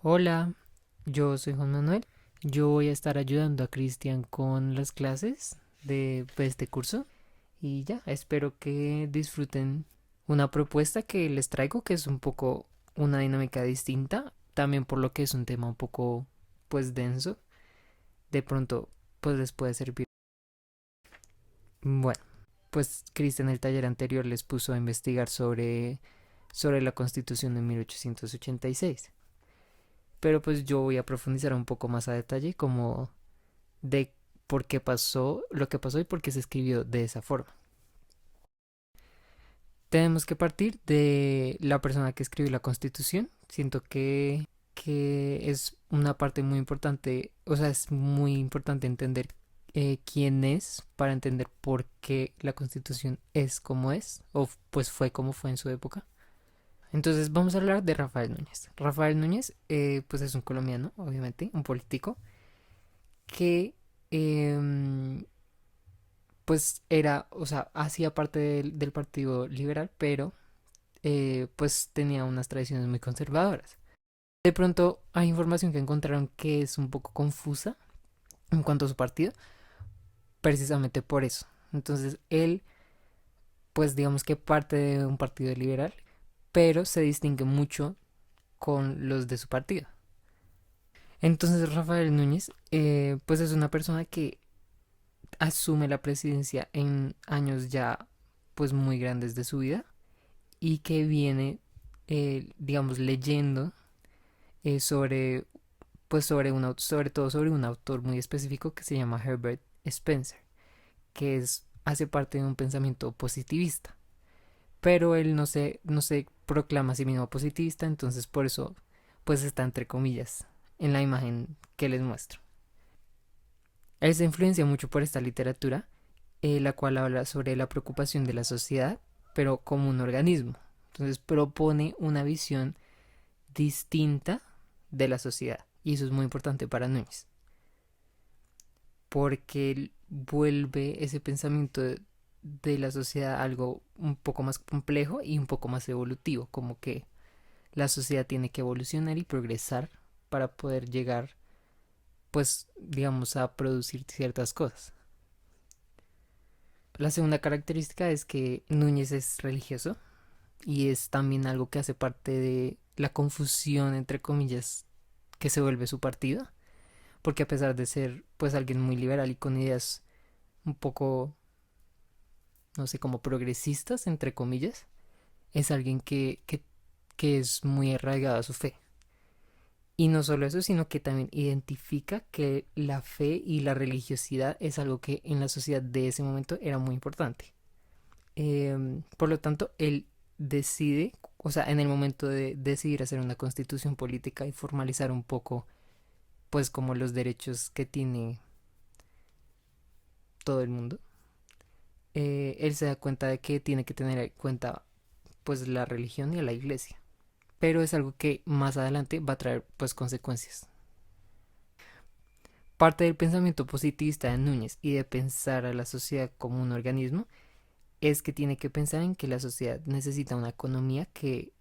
Hola, yo soy Juan Manuel. Yo voy a estar ayudando a Cristian con las clases de pues, este curso y ya, espero que disfruten una propuesta que les traigo que es un poco una dinámica distinta, también por lo que es un tema un poco pues denso, de pronto pues les puede servir. Bueno, pues Cristian en el taller anterior les puso a investigar sobre la Constitución de 1886. Pero pues yo voy a profundizar un poco más a detalle como de por qué pasó lo que pasó y por qué se escribió de esa forma. Tenemos que partir de la persona que escribió la Constitución. Siento que es una parte muy importante, o sea, es muy importante entender quién es para entender por qué la Constitución es como es, o pues fue como fue en su época. Entonces vamos a hablar de Rafael Núñez. Rafael Núñez, pues es un colombiano, obviamente, un político que eh, pues era, o sea, hacía parte del Partido Liberal, pero pues tenía unas tradiciones muy conservadoras. De pronto hay información que encontraron que es un poco confusa en cuanto a su partido, precisamente por eso. Entonces él, pues digamos que parte de un partido liberal, pero se distingue mucho con los de su partido. Entonces Rafael Núñez, pues es una persona que asume la presidencia en años ya pues muy grandes de su vida y que viene, digamos, leyendo sobre, pues sobre todo sobre un autor muy específico que se llama Herbert Spencer, que hace parte de un pensamiento positivista. Pero él no se proclama a sí mismo positivista, entonces por eso, pues está entre comillas en la imagen que les muestro. Él se influencia mucho por esta literatura, la cual habla sobre la preocupación de la sociedad, pero como un organismo. Entonces propone una visión distinta de la sociedad. Y eso es muy importante para Núñez, porque él vuelve ese pensamiento de la sociedad algo un poco más complejo y un poco más evolutivo, como que la sociedad tiene que evolucionar y progresar para poder llegar, pues, digamos, a producir ciertas cosas. La segunda característica es que Núñez es religioso y es también algo que hace parte de la confusión, entre comillas, que se vuelve su partido, porque a pesar de ser pues alguien muy liberal y con ideas un poco, no sé, como progresistas, entre comillas, es alguien que es muy arraigado a su fe. Y no solo eso, sino que también identifica que la fe y la religiosidad es algo que en la sociedad de ese momento era muy importante. Por lo tanto, él decide, o sea, en el momento de decidir hacer una constitución política y formalizar un poco, pues como los derechos que tiene todo el mundo, él se da cuenta de que tiene que tener en cuenta pues la religión y a la iglesia. Pero es algo que más adelante va a traer pues consecuencias. Parte del pensamiento positivista de Núñez y de pensar a la sociedad como un organismo es que tiene que pensar en que la sociedad necesita una economía que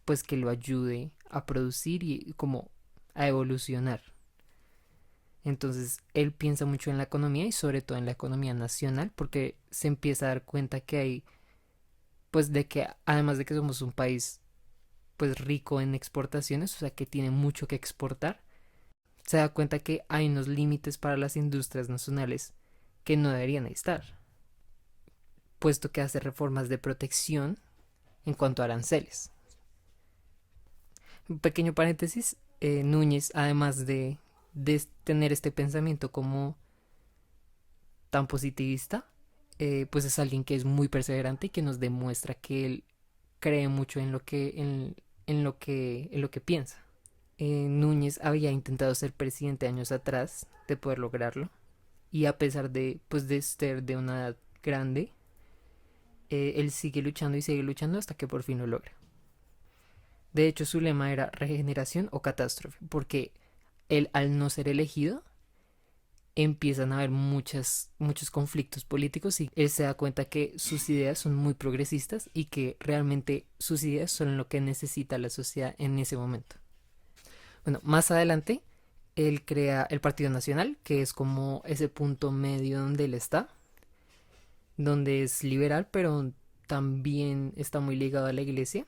pues que lo ayude a producir y como a evolucionar. Entonces él piensa mucho en la economía y sobre todo en la economía nacional porque se empieza a dar cuenta que hay pues de que además de que somos un país pues rico en exportaciones, o sea que tiene mucho que exportar, se da cuenta que hay unos límites para las industrias nacionales que no deberían estar, puesto que hace reformas de protección en cuanto a aranceles. Un pequeño paréntesis, Núñez, además de tener este pensamiento como tan positivista, pues es alguien que es muy perseverante y que nos demuestra que él cree mucho en lo que piensa. Núñez había intentado ser presidente años atrás de poder lograrlo y a pesar de pues de ser de una edad grande, él sigue luchando hasta que por fin lo logra. De hecho su lema era regeneración o catástrofe porque él al no ser elegido empiezan a haber muchos conflictos políticos y él se da cuenta que sus ideas son muy progresistas y que realmente sus ideas son lo que necesita la sociedad en ese momento. Bueno, más adelante él crea el Partido Nacional, que es como ese punto medio donde él está, donde es liberal, pero también está muy ligado a la iglesia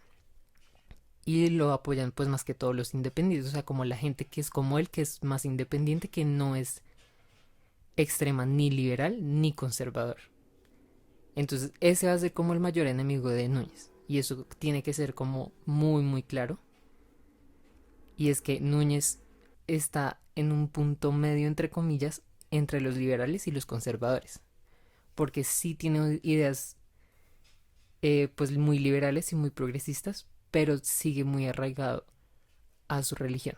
y lo apoyan pues más que todos los independientes, o sea, como la gente que es como él, que es más independiente, que no es extrema ni liberal ni conservador. Entonces ese va a ser como el mayor enemigo de Núñez y eso tiene que ser como muy muy claro, y es que Núñez está en un punto medio entre comillas entre los liberales y los conservadores, porque sí tiene ideas pues muy liberales y muy progresistas, pero sigue muy arraigado a su religión.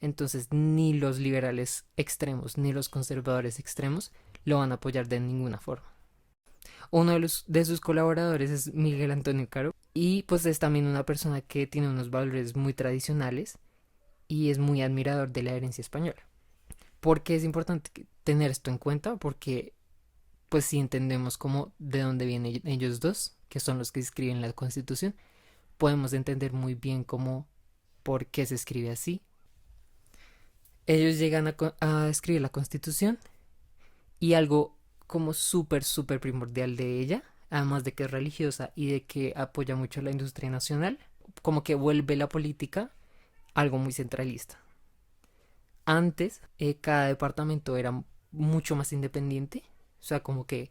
Entonces ni los liberales extremos ni los conservadores extremos lo van a apoyar de ninguna forma. Uno de sus colaboradores es Miguel Antonio Caro y pues es también una persona que tiene unos valores muy tradicionales y es muy admirador de la herencia española. ¿Por qué es importante tener esto en cuenta? Porque pues si entendemos cómo de dónde vienen ellos dos, que son los que escriben la Constitución, podemos entender muy bien cómo por qué se escribe así. Ellos llegan a escribir la Constitución y algo como súper, súper primordial de ella, además de que es religiosa y de que apoya mucho la industria nacional, como que vuelve la política algo muy centralista. Antes, cada departamento era mucho más independiente, o sea, como que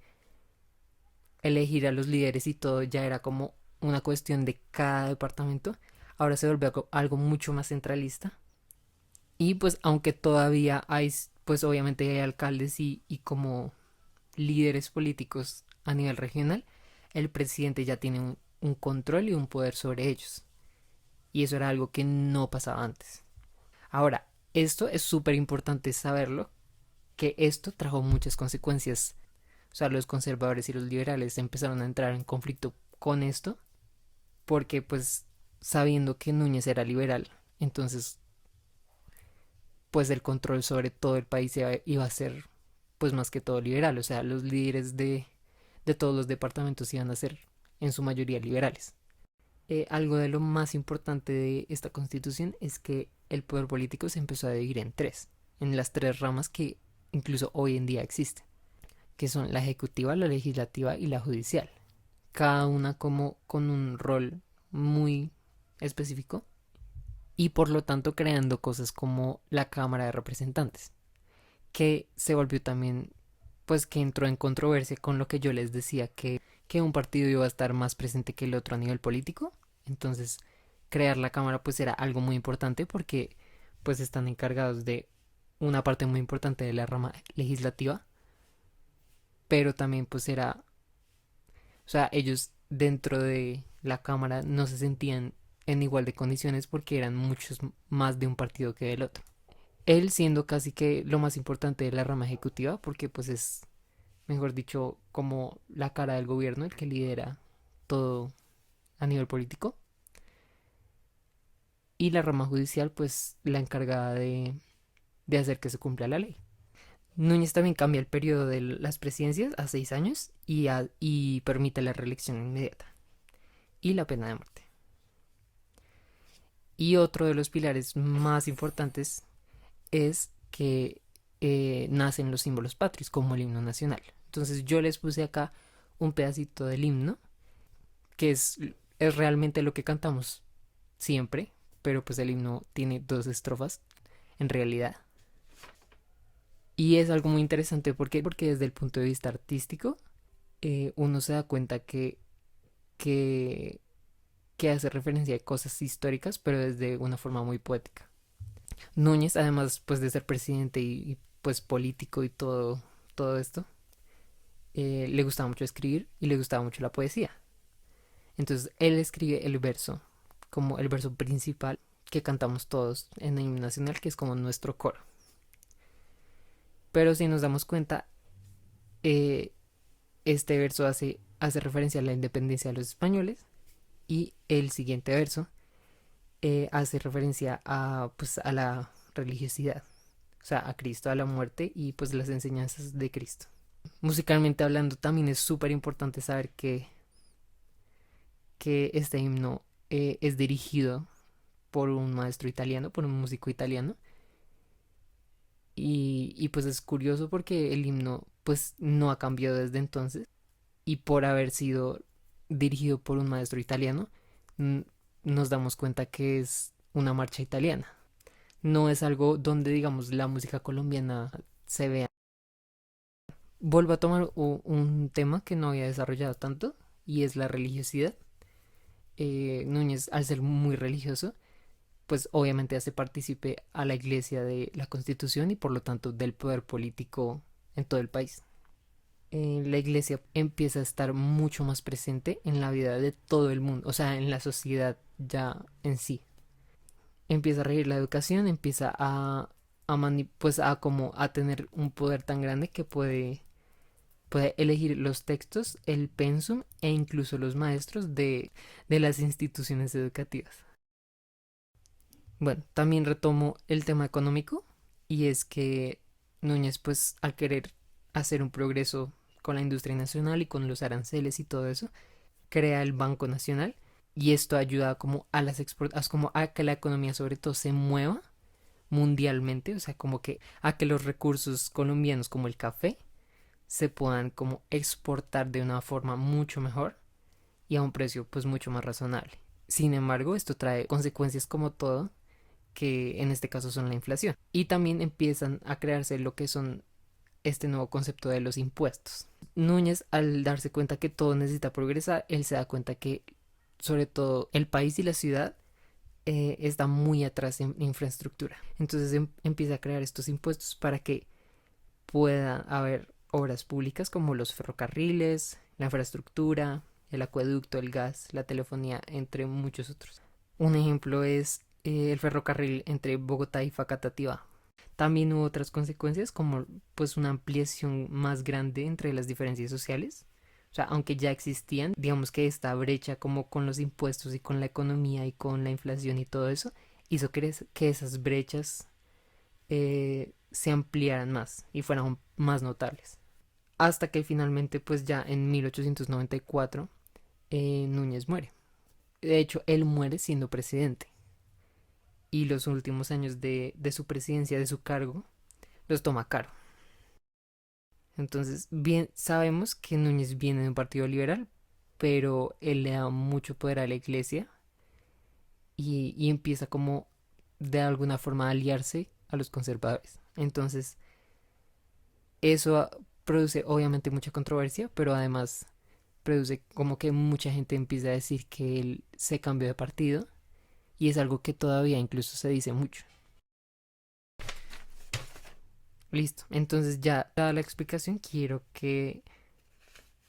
elegir a los líderes y todo ya era como una cuestión de cada departamento. Ahora se vuelve algo mucho más centralista. Y pues aunque todavía hay, pues obviamente hay alcaldes y como líderes políticos a nivel regional, el presidente ya tiene un control y un poder sobre ellos. Y eso era algo que no pasaba antes. Ahora, esto es súper importante saberlo, que esto trajo muchas consecuencias. O sea, los conservadores y los liberales empezaron a entrar en conflicto con esto, porque pues sabiendo que Núñez era liberal, entonces pues el control sobre todo el país iba a ser pues más que todo liberal, o sea, los líderes de todos los departamentos iban a ser en su mayoría liberales. Algo de lo más importante de esta constitución es que el poder político se empezó a dividir en tres, en las tres ramas que incluso hoy en día existen, que son la ejecutiva, la legislativa y la judicial, cada una como con un rol muy específico y por lo tanto creando cosas como la Cámara de Representantes, que se volvió también, pues que entró en controversia con lo que yo les decía, que un partido iba a estar más presente que el otro a nivel político. Entonces, crear la Cámara pues era algo muy importante porque pues están encargados de una parte muy importante de la rama legislativa, pero también pues era, o sea, ellos dentro de la Cámara no se sentían en igual de condiciones porque eran muchos más de un partido que del otro. Él siendo casi que lo más importante de la rama ejecutiva porque pues es, mejor dicho, como la cara del gobierno, el que lidera todo a nivel político. Y la rama judicial pues la encargada de hacer que se cumpla la ley. Núñez también cambia el periodo de las presidencias a 6 años y permite la reelección inmediata y la pena de muerte. Y otro de los pilares más importantes es que nacen los símbolos patrios, como el himno nacional. Entonces yo les puse acá un pedacito del himno, que es realmente lo que cantamos siempre, pero pues el himno tiene dos estrofas en realidad. Y es algo muy interesante porque desde el punto de vista artístico uno se da cuenta que, que hace referencia a cosas históricas, pero desde una forma muy poética. Núñez, además pues de ser presidente pues político y todo esto, le gustaba mucho escribir y le gustaba mucho la poesía. Entonces él escribe el verso, como el verso principal que cantamos todos en el himno nacional, que es como nuestro coro. Pero si nos damos cuenta, eh, este verso hace referencia a la independencia de los españoles y el siguiente verso hace referencia pues, a la religiosidad, o sea, a Cristo, a la muerte y pues las enseñanzas de Cristo. Musicalmente hablando, también es súper importante saber que este himno es dirigido por un maestro italiano, por un músico italiano. Y pues es curioso porque el himno pues no ha cambiado desde entonces y por haber sido dirigido por un maestro italiano, n- nos damos cuenta que es una marcha italiana. No es algo donde digamos la música colombiana se vea. Vuelvo a tomar un tema que no había desarrollado tanto y es la religiosidad. Núñez, al ser muy religioso, pues obviamente hace partícipe a la iglesia de la constitución y por lo tanto del poder político en todo el país. La iglesia empieza a estar mucho más presente en la vida de todo el mundo, o sea, en la sociedad ya en sí. Empieza a regir la educación, empieza pues a como a tener un poder tan grande que puede elegir los textos, el pensum e incluso los maestros de las instituciones educativas. Bueno, también retomo el tema económico y es que Núñez pues al querer hacer un progreso con la industria nacional y con los aranceles y todo eso, crea el Banco Nacional y esto ayuda como a las exportaciones, como a que la economía sobre todo se mueva mundialmente, o sea, como que a que los recursos colombianos como el café se puedan como exportar de una forma mucho mejor y a un precio pues mucho más razonable. Sin embargo, esto trae consecuencias como todo, que en este caso son la inflación. Y también empiezan a crearse lo que son este nuevo concepto de los impuestos. Núñez, al darse cuenta que todo necesita progresar, él se da cuenta que sobre todo el país y la ciudad está muy atrás en infraestructura. Entonces empieza a crear estos impuestos para que pueda haber obras públicas como los ferrocarriles, la infraestructura, el acueducto, el gas, la telefonía, entre muchos otros. Un ejemplo es el ferrocarril entre Bogotá y Facatativá. También hubo otras consecuencias como pues una ampliación más grande entre las diferencias sociales. O sea, aunque ya existían, digamos que esta brecha como con los impuestos y con la economía y con la inflación y todo eso, hizo que esas brechas se ampliaran más y fueran más notables. Hasta que finalmente pues ya en 1894 Núñez muere. De hecho, él muere siendo presidente y los últimos años de su presidencia, de su cargo, los toma Caro. Entonces, bien, sabemos que Núñez viene de un partido liberal, pero él le da mucho poder a la iglesia y empieza como de alguna forma a aliarse a los conservadores. Entonces, eso produce obviamente mucha controversia, pero además produce como que mucha gente empieza a decir que él se cambió de partido y es algo que todavía incluso se dice mucho. Listo, entonces ya dada la explicación, quiero que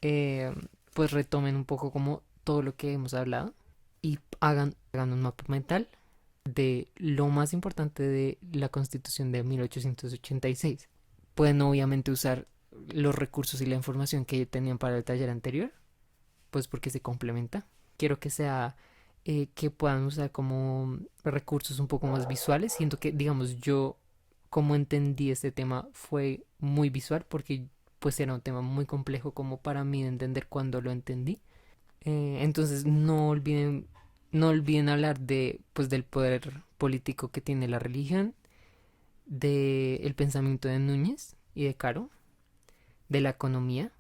eh, pues retomen un poco como todo lo que hemos hablado y hagan un mapa mental de lo más importante de la Constitución de 1886. Pueden obviamente usar los recursos y la información que tenían para el taller anterior, pues porque se complementa. Quiero que sea que puedan usar como recursos un poco más visuales. Siento que, digamos, yo como entendí este tema fue muy visual porque pues era un tema muy complejo como para mí de entender cuando lo entendí. Entonces no olviden hablar de pues del poder político que tiene la religión, del pensamiento de Núñez y de Caro, de la economía,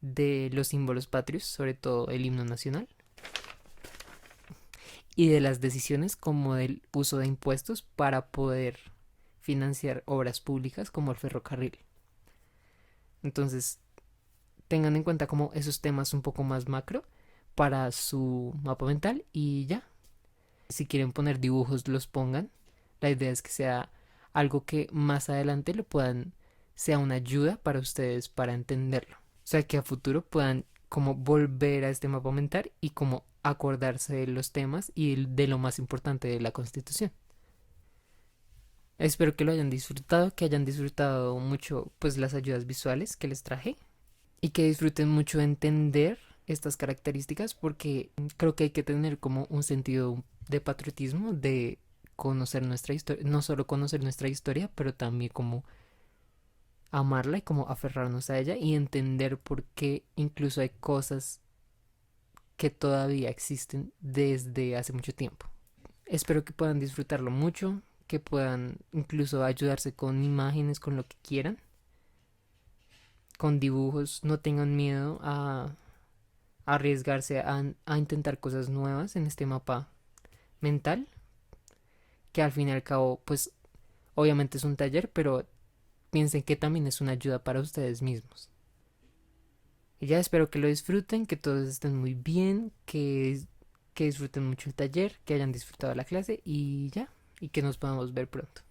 de los símbolos patrios, sobre todo el himno nacional, y de las decisiones como del uso de impuestos para poder financiar obras públicas como el ferrocarril. Entonces, tengan en cuenta como esos temas un poco más macro para su mapa mental y ya. Si quieren poner dibujos, los pongan. La idea es que sea algo que más adelante lo puedan, sea una ayuda para ustedes para entenderlo. O sea, que a futuro puedan como volver a este mapa mental y como acordarse de los temas y de lo más importante de la Constitución. Espero que lo hayan disfrutado, que hayan disfrutado mucho pues las ayudas visuales que les traje y que disfruten mucho entender estas características porque creo que hay que tener como un sentido de patriotismo, de conocer nuestra historia, no solo conocer nuestra historia, pero también como amarla y como aferrarnos a ella y entender por qué incluso hay cosas que todavía existen desde hace mucho tiempo. Espero que puedan disfrutarlo mucho, que puedan incluso ayudarse con imágenes, con lo que quieran, con dibujos. No tengan miedo a arriesgarse a intentar cosas nuevas en este mapa mental, que al fin y al cabo, pues obviamente es un taller, pero piensen que también es una ayuda para ustedes mismos. Y ya espero que lo disfruten, que todos estén muy bien, que disfruten mucho el taller, que hayan disfrutado la clase y ya, y que nos podamos ver pronto.